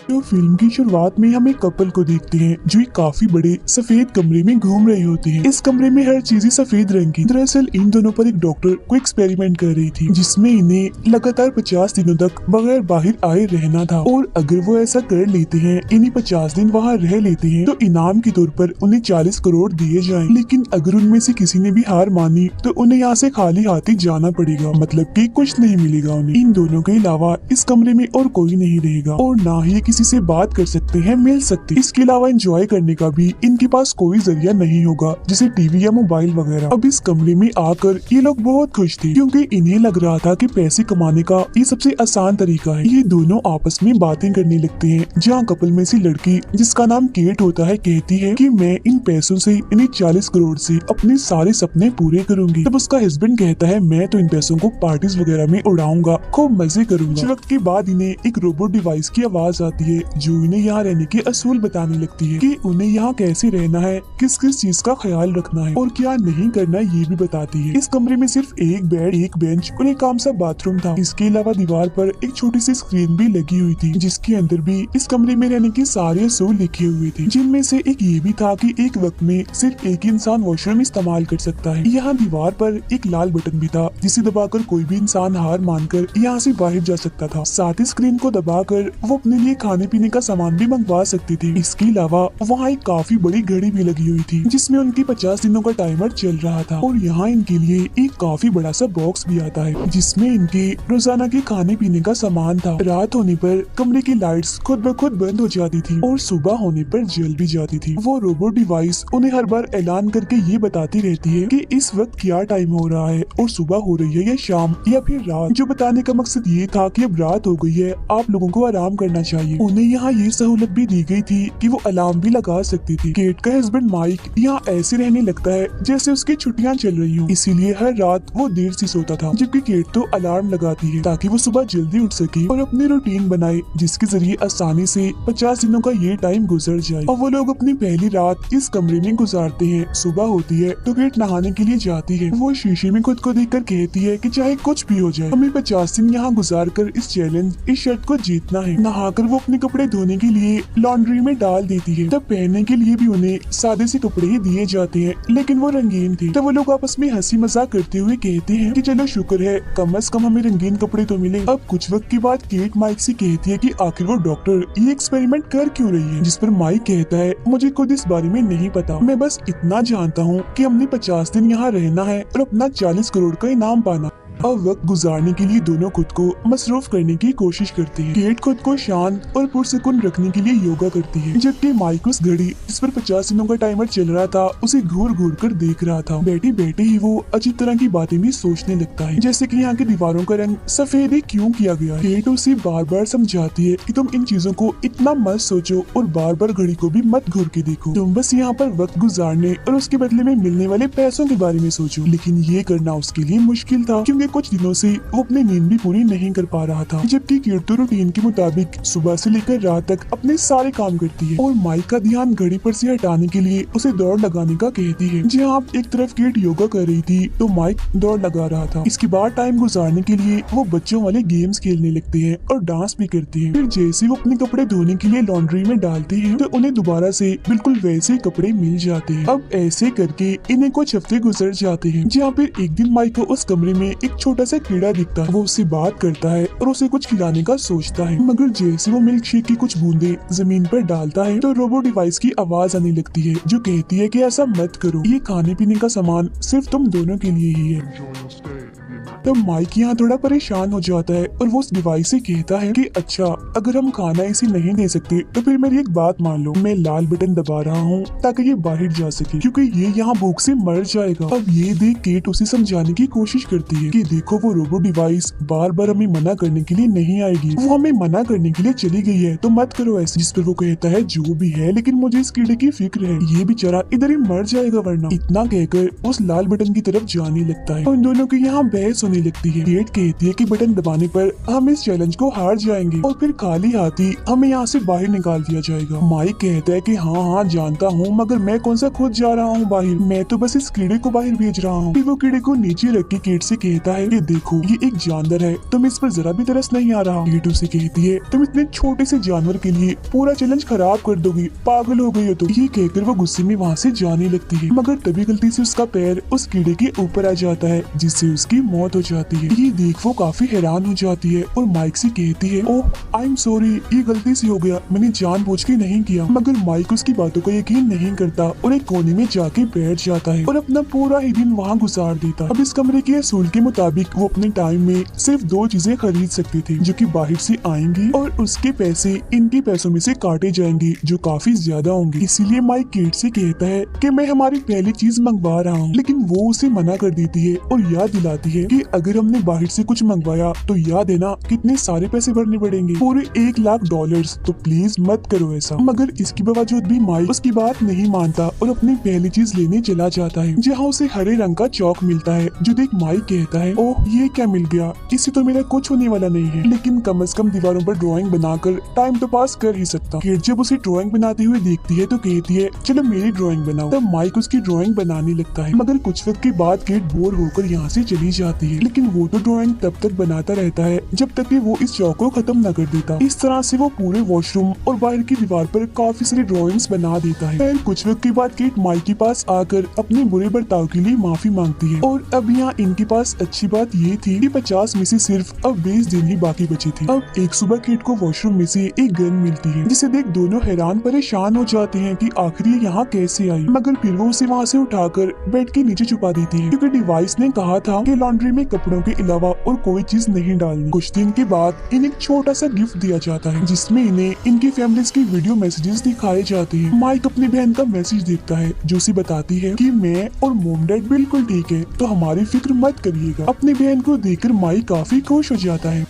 तो फिल्म की शुरुआत में हम एक कपल को देखते हैं जो एक काफी बड़े सफेद कमरे में घूम रहे होते हैं। इस कमरे में हर चीज ही सफेद रंग की। दरअसल इन दोनों पर एक डॉक्टर को एक्सपेरिमेंट कर रही थी जिसमें इन्हें लगातार 50 दिनों तक बगैर बाहर आए रहना था, और अगर वो ऐसा कर लेते हैं, इन्हीं 50 दिन वहाँ रह लेते हैं, तो इनाम के तौर पर उन्हें 40 करोड़ दिए जाएं। लेकिन अगर उनमें से किसी ने भी हार मानी तो उन्हें यहाँ से खाली हाथ ही जाना पड़ेगा, मतलब कि कुछ नहीं मिलेगा उन्हें। इन दोनों के अलावा इस कमरे में और कोई नहीं रहेगा और ना ही किसी से बात कर सकते हैं, मिल सकते। इसके अलावा एंजॉय करने का भी इनके पास कोई जरिया नहीं होगा, जैसे टीवी या मोबाइल वगैरह। अब इस कमरे में आकर ये लोग बहुत खुश थे क्योंकि इन्हें लग रहा था कि पैसे कमाने का ये सबसे आसान तरीका है। ये दोनों आपस में बातें करने लगते हैं, जहाँ कपल में से लड़की, जिसका नाम केट होता है, कहती है कि मैं इन पैसों से, इन्हें 40 करोड़ से अपने सारे सपने पूरे करूंगी। तब उसका हस्बैंड कहता है मैं तो इन पैसों को पार्टीज वगैरह में उड़ाऊंगा, खूब मजे करूंगा। कुछ वक्त के बाद इन्हें एक रोबोट डिवाइस की आवाज आती है जो इन्हें यहाँ रहने के असूल बताने लगती है कि उन्हें यहाँ कैसे रहना है, किस किस चीज का ख्याल रखना है और क्या नहीं करना, ये भी बताती है। इस कमरे में सिर्फ एक बेड, एक बेंच और एक आम सा बाथरूम था। इसके अलावा दीवार पर एक छोटी सी स्क्रीन भी लगी हुई थी जिसके अंदर भी इस कमरे में रहने के सारे असूल लिखे हुए थे, जिनमें से एक ये भी था कि एक वक्त में सिर्फ एक ही इंसान वॉशरूम इस्तेमाल कर सकता है। यहाँ दीवार पर एक लाल बटन भी था जिसे दबाकर कोई भी इंसान हार मानकर यहाँ से बाहर जा सकता था। साथ ही स्क्रीन को दबाकर वो अपने लिए खाने पीने का सामान भी मंगवा सकती थी। इसके अलावा वहाँ एक काफी बड़ी घड़ी भी लगी हुई थी जिसमें उनकी 50 दिनों का टाइमर चल रहा था, और यहाँ इनके लिए एक काफी बड़ा सा बॉक्स भी आता है जिसमें इनके रोजाना के खाने पीने का सामान था। रात होने पर कमरे की लाइट्स खुद ब खुद बंद हो जाती थी और सुबह होने पर जल भी जाती थी। वो रोबोट डिवाइस उन्हें हर बार ऐलान करके ये बताती रहती है कि इस वक्त क्या टाइम हो रहा है और सुबह हो रही है या शाम या फिर रात, जो बताने का मकसद ये था कि अब रात हो गई है, आप लोगों को आराम करना चाहिए। उन्हें यहाँ ये सहूलत भी दी गई थी कि वो अलार्म भी लगा सकती थी। केट का हस्बैंड माइक यहाँ ऐसे रहने लगता है जैसे उसकी छुट्टियाँ चल रही हो, इसीलिए हर रात वो देर से सोता था, जबकि केट तो अलार्म लगाती है ताकि वो सुबह जल्दी उठ सके और अपनी रूटीन बनाए जिसके जरिए आसानी से 50 दिनों का ये टाइम गुजर जाए। और वो लोग अपनी पहली रात इस कमरे में गुजारते हैं। सुबह होती है तो केट नहाने के लिए जाती है। वो शीशे में खुद को देखकर कहती है कि चाहे कुछ भी हो जाए, हमें 50 दिन यहाँ गुजार कर इस चैलेंज, इस शर्त को जीतना है। नहाकर वो अपने कपड़े धोने के लिए लॉन्ड्री में डाल देती है। तब पहनने के लिए भी उन्हें सादे से कपड़े ही दिए जाते हैं, लेकिन वो रंगीन थे। तब वो लोग आपस में हंसी मजाक करते हुए कहते हैं कि चलो शुक्र है, कम से कम हमें रंगीन कपड़े तो मिले। अब कुछ वक्त के बाद केट माइक से कहती है कि आखिर वो डॉक्टर ये एक्सपेरिमेंट कर क्यों रही है, जिस पर माइक कहता है मुझे खुद इस बारे में नहीं पता, मैं बस इतना जानता हूँ कि हमने 50 दिन यहाँ रहना है और अपना 40 करोड़ का इनाम पाना। अब वक्त गुजारने के लिए दोनों खुद को मसरूफ करने की कोशिश करते हैं। केट खुद को शांत और पुरसुकून रखने के लिए योगा करती है, जबकि माइक उस घड़ी जिस पर 50 दिनों का टाइमर चल रहा था उसे घूर घूर कर देख रहा था। बैठे बैठे ही वो अजीब तरह की बातें भी सोचने लगता है, जैसे कि यहाँ की दीवारों का रंग सफेद ही क्यों किया गया है। केट उसे बार बार समझाती है कि तुम इन चीजों को इतना मत सोचो और बार बार घड़ी को भी मत घूर के देखो, तुम बस यहाँ पर वक्त गुजारने और उसके बदले में मिलने वाले पैसों के बारे में सोचो। लेकिन ये करना उसके लिए मुश्किल था क्योंकि कुछ दिनों से वो अपनी नींद भी पूरी नहीं कर पा रहा था, जबकि केट तो रूटीन के मुताबिक सुबह से लेकर रात तक अपने सारे काम करती है। और माइक का ध्यान घड़ी पर से हटाने के लिए उसे दौड़ लगाने का कहती है। जहाँ एक तरफ केट योगा कर रही थी तो माइक दौड़ लगा रहा था। इसके बाद टाइम गुजारने के लिए वो बच्चों वाले गेम्स खेलने लगते हैं और डांस भी करते हैं। फिर जैसे वो अपने कपड़े धोने के लिए लॉन्ड्री में डालते हैं तो उन्हें दोबारा से बिल्कुल वैसे कपड़े मिल जाते हैं। अब ऐसे करके इन्हें कुछ हफ्ते गुजर जाते हैं, जहाँ फिर एक दिन माइक को उस कमरे में एक छोटा सा कीड़ा दिखता है। वो उससे बात करता है और उसे कुछ खिलाने का सोचता है, मगर जैसे वो मिल्क शेक की कुछ बूंदे जमीन पर डालता है तो रोबोट डिवाइस की आवाज आने लगती है जो कहती है कि ऐसा मत करो, ये खाने पीने का सामान सिर्फ तुम दोनों के लिए ही है। तब माइक यहाँ थोड़ा परेशान हो जाता है और वो उस डिवाइस से कहता है कि अच्छा, अगर हम खाना इसे नहीं दे सकते तो फिर मेरी एक बात मान लो, मैं लाल बटन दबा रहा हूँ ताकि ये बाहर जा सके क्योंकि ये यहाँ भूख से मर जाएगा। अब ये देख केट उसे समझाने की कोशिश करती है कि देखो वो रोबोट डिवाइस बार बार हमें मना करने के लिए नहीं आएगी, वो हमें मना करने के लिए चली गई है, तो मत करो ऐसे। जिस पर वो कहता है जो भी है, लेकिन मुझे इस कीड़े की फिक्र है, ये बेचारा इधर ही मर जाएगा वरना। इतना कहकर उस लाल बटन की तरफ जाने लगता है और इन दोनों की यहाँ बहस होने लगती है। केट कहती है कि बटन दबाने पर हम इस चैलेंज को हार जाएंगे और फिर खाली हाथी हमें यहाँ से बाहर निकाल दिया जाएगा। माइक कहता है कि हाँ जानता हूँ, मगर मैं कौन सा खुद जा रहा हूँ बाहर, मैं तो बस इस कीड़े को बाहर भेज रहा हूँ। फिर वो कीड़े को नीचे रख के केट से कहता है कि देखो ये एक जानवर है, तुम इस पर जरा भी तरस नहीं आ रहा। केट उसे कहती है तुम इतने छोटे से जानवर के लिए पूरा चैलेंज खराब कर दोगी, पागल हो गई हो तुम। ये कहकर वो गुस्से में वहाँ से जाने लगती है, मगर तभी गलती से उसका पैर उस कीड़े के ऊपर आ जाता है, जिससे उसकी मौत हो जाती है। ये देख वो काफी हैरान हो जाती है और माइक से कहती है ओह आई एम सॉरी, ये गलती से हो गया, मैंने जानबूझ के नहीं किया। मगर माइक उसकी बातों को यकीन नहीं करता और एक कोने में जाके बैठ जाता है और अपना पूरा ही दिन वहाँ गुजार देता। अब इस कमरे के असूल के मुताबिक वो अपने टाइम में सिर्फ 2 चीजें खरीद सकती थी, जो कि बाहर से आएंगी और उसके पैसे इनके पैसों में से काटे जाएंगे, जो काफी ज्यादा होंगे। इसीलिए माइक केट से कहता है कि मैं हमारी पहली चीज मंगवा रहा हूँ, लेकिन वो उसे मना कर देती है और याद दिलाती है कि अगर हमने बाहर से कुछ मंगवाया तो याद है ना कितने सारे पैसे भरने पड़ेंगे, पूरे $1,00,000, तो प्लीज मत करो ऐसा। मगर इसके बावजूद भी माइक उसकी बात नहीं मानता और अपनी पहली चीज लेने चला जाता है, जहाँ उसे हरे रंग का चौक मिलता है, जो देख माइक कहता है ओह ये क्या मिल गया, इससे तो मेरा कुछ होने वाला नहीं है, लेकिन कम से कम दीवारों पर ड्राइंग बनाकर टाइम तो पास कर ही सकता। केट जब उसे ड्राइंग बनाते हुए देखती है तो कहती है चलो मेरी ड्राइंग बनाओ। तब माइक उसकी ड्राइंग बनाने लगता है, मगर कुछ वक्त के बाद केट बोर होकर यहाँ से चली जाती है, लेकिन वो तो ड्राइंग तब तक बनाता रहता है जब तक कि वो इस चौक को खत्म न कर देता। इस तरह से वो पूरे वॉशरूम और बाहर की दीवार पर काफी सारी ड्राइंग्स बना देता है। फिर कुछ वक्त के बाद केट माइक के पास आकर अपने बुरे बर्ताव के लिए माफी मांगती है और अब यहाँ इनके पास अच्छी बात ये थी कि 50 में से सिर्फ अब 20 दिन ही बाकी बची थी। अब एक सुबह केट को वॉशरूम में से एक गन मिलती है, जिसे देख दोनों हैरान परेशान हो जाते हैं कि आखिर ये यहाँ कैसे आई, मगर फिर वो उसे वहाँ से उठाकर बेड के नीचे छुपा देती है, क्योंकि डिवाइस ने कहा था कि लॉन्ड्री में कपड़ों के अलावा और कोई चीज नहीं डालनी। कुछ दिन के बाद इन्हें एक छोटा सा गिफ्ट दिया जाता है, जिसमें इन्हें इनकी फैमिलीज की वीडियो मैसेजेस दिखाए जाते हैं। माइक अपनी बहन का मैसेज देखता है, जो उसे बताती है कि मैं और मोम डैड बिल्कुल ठीक है, तो हमारी फिक्र मत करिएगा। अपनी बहन को देखकर माइक काफी खुश हो जाता है।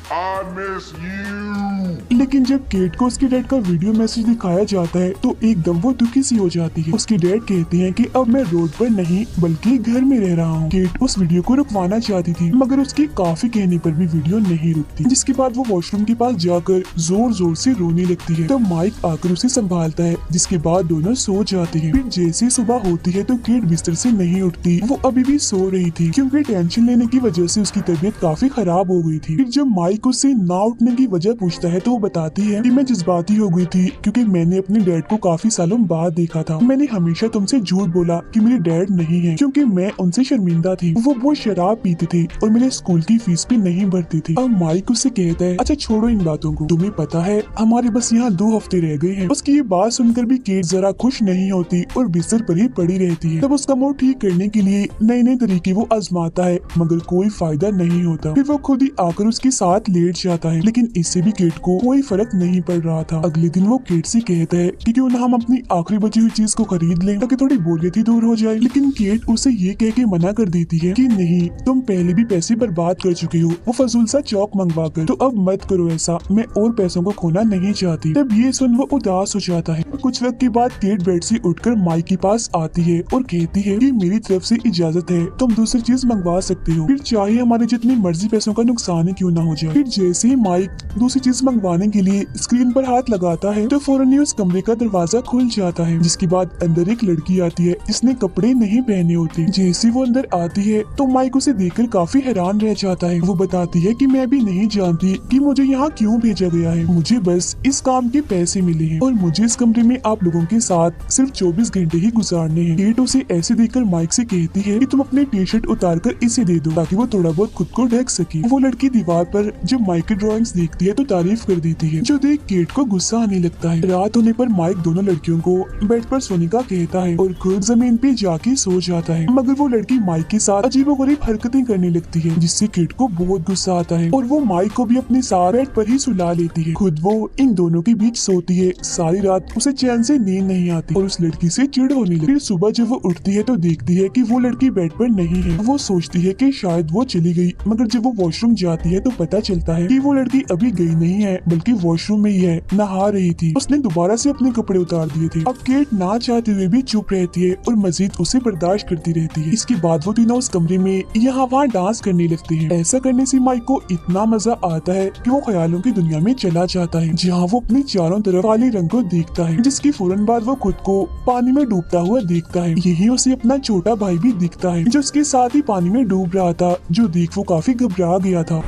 लेकिन जब केट को उसके डैड का वीडियो मैसेज दिखाया जाता है तो एकदम वो दुखी सी हो जाती है। उसके डैड कहते हैं कि अब मैं रोड पर नहीं बल्कि घर में रह रहा हूँ। केट उस वीडियो को रुकवाना चाहती थी, मगर उसकी काफी कहने पर भी वीडियो नहीं रुकती, जिसके बाद वो वॉशरूम के पास जाकर जोर जोर से रोने लगती है। तो माइक आकर उसे संभालता है, जिसके बाद दोनों सो जाते हैं। फिर जैसे सुबह होती है तो केट बिस्तर से नहीं उठती, वो अभी भी सो रही थी, क्योंकि टेंशन लेने की वजह से उसकी तबीयत काफी खराब हो गई थी। फिर जब माइक उससे ना उठने की वजह पूछता है तो वो बताती है कि मैं जज्बाती हो गई थी, क्योंकि मैंने अपने डैड को काफी सालों बाद देखा था। मैंने हमेशा तुमसे झूठ बोला कि मेरे डैड नहीं है, क्योंकि मैं उनसे शर्मिंदा थी। वो बहुत शराब पीते थे और मेरे स्कूल की फीस भी नहीं भरती थी। अब माइक उससे कहता है अच्छा छोड़ो इन बातों को, तुम्हें पता है हमारे बस यहाँ 2 हफ्ते रह गए हैं। उसकी ये बात सुनकर भी केट जरा खुश नहीं होती और बिस्तर पर ही पड़ी रहती है। तब उसका मूड ठीक करने के लिए नए नए तरीके वो आजमाता है, मगर कोई फायदा नहीं होता। फिर वो खुद ही आकर उसके साथ लेट जाता है, लेकिन इससे भी केट को कोई फर्क नहीं पड़ रहा था। अगले दिन वो केट से कहता है कि क्यों ना हम अपनी आखिरी बची हुई चीज को खरीद लें, ताकि थोड़ी बोरियत ही दूर हो जाए। लेकिन केट उसे ये कह के मना कर देती है कि नहीं, तुम पहले भी पैसे बर्बाद कर चुके हो वो फजूल सा चौक मंगवा कर, तो अब मत करो ऐसा, मैं और पैसों को खोना नहीं चाहती। तब ये सुन वो उदास हो जाता है। कुछ वक्त के बाद केट बेड से उठकर माइक के पास आती है और कहती है कि मेरी तरफ से इजाजत है, तुम दूसरी चीज मंगवा सकते हो, फिर चाहे हमारे जितनी मर्जी पैसों का नुकसान ही क्यों ना हो जाए। फिर जैसे ही माइक दूसरी चीज मंगवाने के लिए स्क्रीन पर हाथ लगाता है तो फौरन ही उस कमरे का दरवाजा खुल जाता है, जिसके बाद अंदर एक लड़की आती है जिसने कपड़े नहीं पहने होते। जैसे वो अंदर आती है तो माइक उसे देखकर काफी हैरान रह जाता है। वो बताती है कि मैं भी नहीं जानती कि मुझे यहाँ क्यों भेजा गया है, मुझे बस इस काम के पैसे मिले हैं और मुझे इस कमरे में आप लोगों के साथ सिर्फ 24 घंटे ही गुजारने हैं। केट उसे ऐसे देखकर माइक से कहती है कि तुम अपनी टी शर्ट उतार कर इसे दे दो, ताकि वो थोड़ा बहुत खुद को ढक सके। वो लड़की दीवार पर जब माइक की ड्राइंग्स देखती है तो तारीफ कर देती है, जो देख केट को गुस्सा आने लगता है। रात होने पर माइक दोनों लड़कियों को बेड पर सोने का कहता है और खुद जमीन पे जाके सो जाता है, मगर वो लड़की माइक के साथ अजीबोगरीब हरकतें करने लगती है, जिससे केट को बहुत गुस्सा आता है और वो माइक को भी अपने साथ बेड पर ही सुला लेती है। खुद वो इन दोनों के बीच सोती है। सारी रात उसे चैन से नींद नहीं आती और उस लड़की से चिढ़ होने लगती। फिर सुबह जब वो उठती है तो देखती है कि वो लड़की बेड पर नहीं है। वो सोचती है कि शायद वो चली गई, मगर जब वो वॉशरूम जाती है तो पता चलता है कि वो लड़की अभी गई नहीं है, बल्कि वॉशरूम में ही है, नहा रही थी। उसने दोबारा से अपने कपड़े उतार दिए थे। अब केट ना चाहते हुए भी चुप रहती है और मजीद उसे बर्दाश्त करती रहती है। इसके बाद वो तीनों उस कमरे में यहाँ वहाँ डांस करने लगते हैं। ऐसा करने से माइक को इतना मजा आता है कि वो ख्यालों की दुनिया में चला जाता है, जहाँ वो अपनी चारों तरफ काले रंग को देखता है, जिसकी फौरन बाद वो खुद को पानी में डूबता हुआ देखता है। यही उसे अपना छोटा भाई भी दिखता है, जो उसके साथ ही पानी में डूब रहा था, जो देख वो काफी घबरा गया था।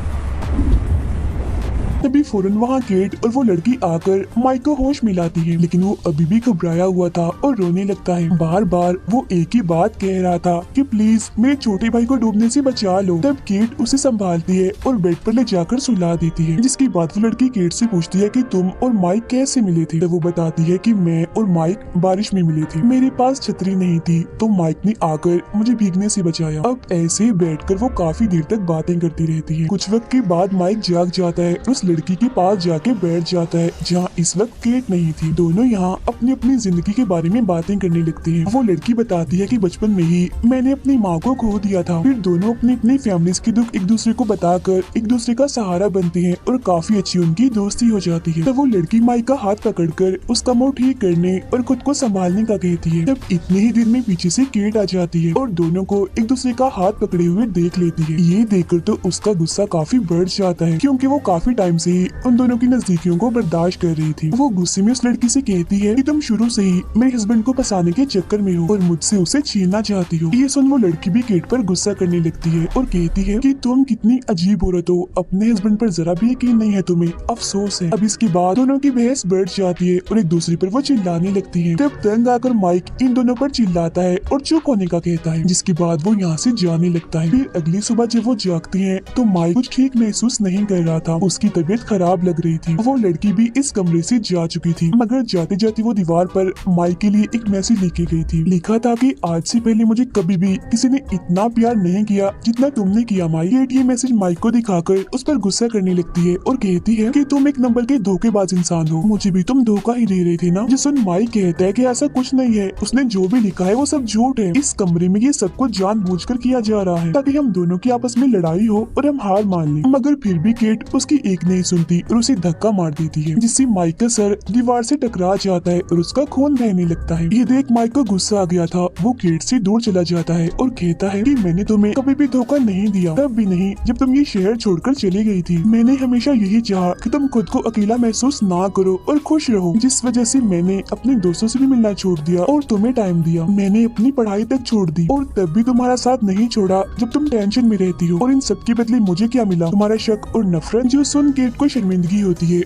तभी फौरन वहाँ केट और वो लड़की आकर माइक को होश मिलाती है, लेकिन वो अभी भी घबराया हुआ था और रोने लगता है। बार बार वो एक ही बात कह रहा था कि प्लीज मेरे छोटे भाई को डूबने से बचा लो। तब केट उसे संभालती है और बेड पर ले जाकर सुला देती है, जिसके बाद वो लड़की केट से पूछती है कि तुम और माइक कैसे मिले थे। तब वो बताती है कि मैं और माइक बारिश में मिले थे, मेरे पास छतरी नहीं थी तो माइक ने आकर मुझे भीगने से बचाया। अब ऐसे ही बैठकर वो काफी देर तक बातें करती रहती है। कुछ वक्त के बाद माइक जाग जाता है, उस लड़की के पास जाके बैठ जाता है जहाँ इस वक्त केट नहीं थी। दोनों यहाँ अपनी अपनी जिंदगी के बारे में बातें करने लगते हैं। वो लड़की बताती है कि बचपन में ही मैंने अपनी माँ को खो दिया था। फिर दोनों अपनी अपनी फैमिलीज के दुख एक दूसरे को बताकर एक दूसरे का सहारा बनते हैं और काफी अच्छी उनकी दोस्ती हो जाती है। तब वो लड़की माइक का हाथ पकड़कर उसका मुंह ठीक करने और खुद को संभालने का कहती है। तब इतने ही देर में पीछे से केट आ जाती है और दोनों को एक दूसरे का हाथ पकड़े हुए देख लेती है। ये देखकर तो उसका गुस्सा काफी बढ़ जाता है, क्योंकि वो काफी टाइम से ही उन दोनों की नजदीकियों को बर्दाश्त कर रही थी। वो गुस्से में उस लड़की से कहती है कि तुम शुरू से ही मेरे हस्बैंड को फंसाने के चक्कर में हो और मुझसे उसे छीनना चाहती हो। ये सुन वो लड़की भी केट पर गुस्सा करने लगती है और कहती है कि तुम कितनी अजीब औरत हो, अपने हस्बैंड पर जरा भी यकीन नहीं है तुम्हें, अफसोस है। अब इसके बाद दोनों की बहस बढ़ जाती है और एक दूसरे पर वो चिल्लाने लगती है। तब तंग आकर माइक इन दोनों पर चिल्लाता है और चुप होने का कहता है, जिसके बाद वो यहाँ से जाने लगता है। फिर अगली सुबह जब वो जागती है तो माइक कुछ ठीक महसूस नहीं कर रहा था, उसकी तबीयत खराब लग रही थी। वो लड़की भी इस कमरे से जा चुकी थी, मगर जाते जाते वो दीवार पर माइक के लिए एक मैसेज लिखी गई थी। लिखा था कि आज से पहले मुझे कभी भी किसी ने इतना प्यार नहीं किया जितना तुमने किया माइक। केट ये मैसेज माइक को दिखाकर उस पर गुस्सा करने लगती है और कहती है कि तुम एक नंबर के धोखेबाज इंसान हो, मुझे भी तुम धोखा ही दे रहे थे ना। जिस सुन माइक कहता है कि ऐसा कुछ नहीं है, उसने जो भी लिखा है वो सब झूठ है। इस कमरे में ये सब कुछ जानबूझकर किया जा रहा है ताकि हम दोनों की आपस में लड़ाई हो और हम हार मान लें। मगर फिर भी केट उसकी एक नहीं सुनती और उसे धक्का मार देती है, जिससे माइक का सर दीवार से टकरा जाता है और उसका खून बहने लगता है। ये देख माइक को गुस्सा आ गया था, वो केट से दूर चला जाता है और कहता है कि मैंने तुम्हें कभी भी धोखा नहीं दिया, तब भी नहीं जब तुम ये शहर छोड़कर चली गई थी। मैंने हमेशा यही चाहा कि तुम खुद को अकेला महसूस ना करो और खुश रहो, जिस वजह से मैंने अपने दोस्तों से भी मिलना छोड़ दिया और तुम्हें टाइम दिया। मैंने अपनी पढ़ाई तक छोड़ दी और तब भी तुम्हारा साथ नहीं छोड़ा जब तुम टेंशन में रहती हो। और इन सब के बदले मुझे क्या मिला? तुम्हारा शक और नफरत। जो सुन केट को शर्मिंदगी होती है,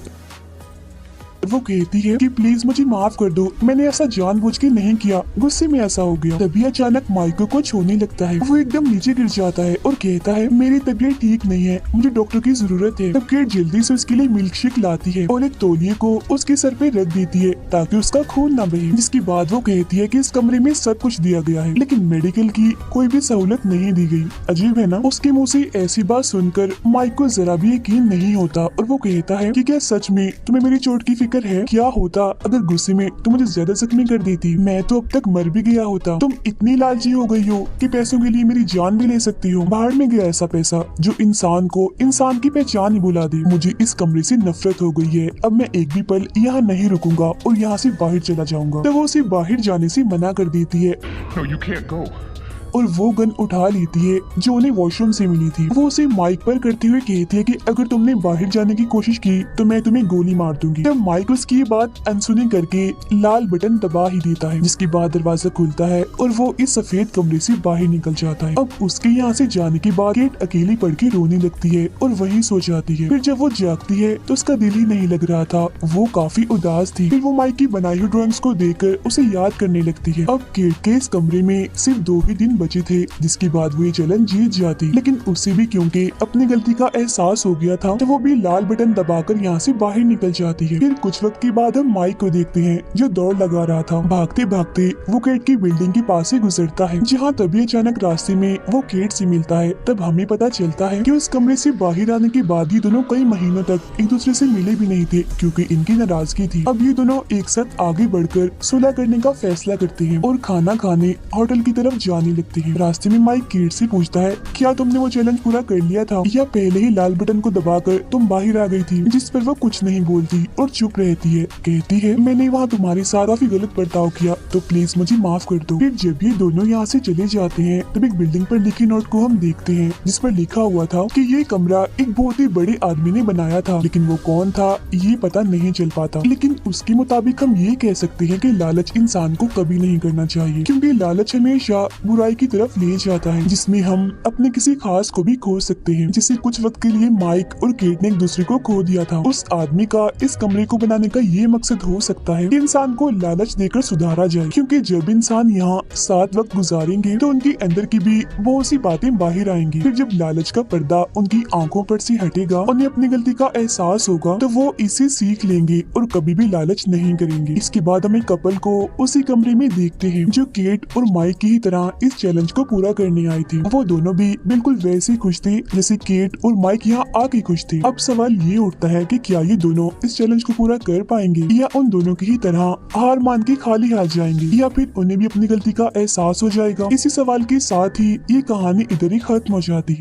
वो कहती है कि प्लीज मुझे माफ कर दो, मैंने ऐसा जानबूझ के नहीं किया, गुस्से में ऐसा हो गया। तभी अचानक माइको को छूने लगता है, वो एकदम नीचे गिर जाता है और कहता है मेरी तबीयत ठीक नहीं है, मुझे डॉक्टर की जरूरत है। तब केट जल्दी से उसके लिए मिल्क शेक लाती है और एक तौलिए को उसके सर पे रख देती है ताकि उसका खून न बहे। जिसके बाद वो कहती है कि इस कमरे में सब कुछ दिया गया है, लेकिन मेडिकल की कोई भी सहूलत नहीं दी गई। अजीब है ना? उसके मुँह से ऐसी बात सुनकर माइक को जरा भी यकीन नहीं होता और वो कहता है कि क्या सच में तुम्हें मेरी चोट की फिक्र है? क्या होता अगर गुस्से में तुम मुझे ज्यादा जख्मी कर देती? मैं तो अब तक मर भी गया होता। तुम इतनी लालची हो गई हो कि पैसों के लिए मेरी जान भी ले सकती हो। बाहर में गया ऐसा पैसा जो इंसान को इंसान की पहचान ही भुला दे। मुझे इस कमरे से नफरत हो गई है, अब मैं एक भी पल यहाँ नहीं रुकूंगा और यहाँ से बाहर चला जाऊंगा। तो वो उसे बाहर जाने से मना कर देती है। No, you can't go. और वो गन उठा लेती है जो उन्हें वॉशरूम से मिली थी। वो उसे माइक पर करते हुए कहती है कि अगर तुमने बाहर जाने की कोशिश की तो मैं तुम्हें गोली मार दूंगी। तब माइक उसकी ये बात अनसुनी करके लाल बटन दबा ही देता है, जिसके बाद दरवाजा खुलता है और वो इस सफेद कमरे से बाहर निकल जाता है। अब उसके यहाँ से जाने के बाद केट अकेली पड़ के रोने लगती है और वहीं सो जाती है। फिर जब वो जागती है तो उसका दिल ही नहीं लग रहा था, वो काफी उदास थी। फिर वो माइक की बनाई हुई ड्राइंग्स को देखकर उसे याद करने लगती है। अब केट के इस कमरे में सिर्फ 2 ही दिन बचे थे, जिसके बाद वो ये चैलेंज जीत जाती। लेकिन उससे भी क्योंकि अपनी गलती का एहसास हो गया था तो वो भी लाल बटन दबाकर यहाँ से बाहर निकल जाती है। फिर कुछ वक्त के बाद हम माइक को देखते हैं जो दौड़ लगा रहा था। भागते भागते वो केट की बिल्डिंग के पास से गुजरता है, जहाँ तभी अचानक रास्ते में वो केट से मिलता है। तब हमें पता चलता है कि उस कमरे से बाहर आने के बाद ये दोनों कई महीनों तक एक दूसरे से मिले भी नहीं थे, क्योंकि इनकी नाराजगी थी। अब ये दोनों एक साथ आगे बढ़कर सुलह करने का फैसला करते हैं और खाना खाने होटल की तरफ जाने लगते लगते हैं। रास्ते में माइक केट से पूछता है, क्या तुमने वो चैलेंज पूरा कर लिया था या पहले ही लाल बटन को दबाकर तुम बाहर आ गई थी? जिस पर वो कुछ नहीं बोलती और चुप रहती है। कहती है, मैंने वहाँ तुम्हारे साथ काफी गलत बर्ताव किया, तो प्लीज मुझे माफ कर दो। फिर जब ये दोनों यहाँ से चले जाते हैं तब एक बिल्डिंग पर लिखे नोट को हम देखते हैं, जिस पर लिखा हुआ था कि ये कमरा एक बहुत ही बड़े आदमी ने बनाया था, लेकिन वो कौन था ये पता नहीं चल पाता। लेकिन उसके मुताबिक हम ये कह सकते हैं कि लालच इंसान को कभी नहीं करना चाहिए, क्योंकि लालच हमेशा बुराई की तरफ ले जाता है, जिसमें हम अपने किसी खास को भी खो सकते हैं। जैसे कुछ वक्त के लिए माइक और केट ने एक दूसरे को खो दिया था। उस आदमी का इस कमरे को बनाने का ये मकसद हो सकता है कि इंसान को लालच देकर सुधारा जाए, क्योंकि जब इंसान यहाँ साथ वक्त गुजारेंगे तो उनके अंदर की भी बहुत सी बातें बाहर आएंगी। फिर जब लालच का पर्दा उनकी आंखों पर से हटेगा, उन्हें अपनी गलती का एहसास होगा, तो वो इसे सीख लेंगे और कभी भी लालच नहीं करेंगे। इसके बाद हमें कपल को उसी कमरे में देखते हैं जो केट और माइक की ही तरह इस चैलेंज को पूरा करने आए थे। वो दोनों भी बिल्कुल वैसे खुश थे जैसे केट और माइक यहाँ आके खुश थे। अब सवाल ये उठता है कि क्या ये दोनों इस चैलेंज को पूरा कर पाएंगे या उन दोनों की ही तरह हार मान के खाली हाथ जाएंगे, या फिर उन्हें भी अपनी गलती का एहसास हो जाएगा। इसी सवाल के साथ ही ये कहानी इधर ही खत्म हो जाती है।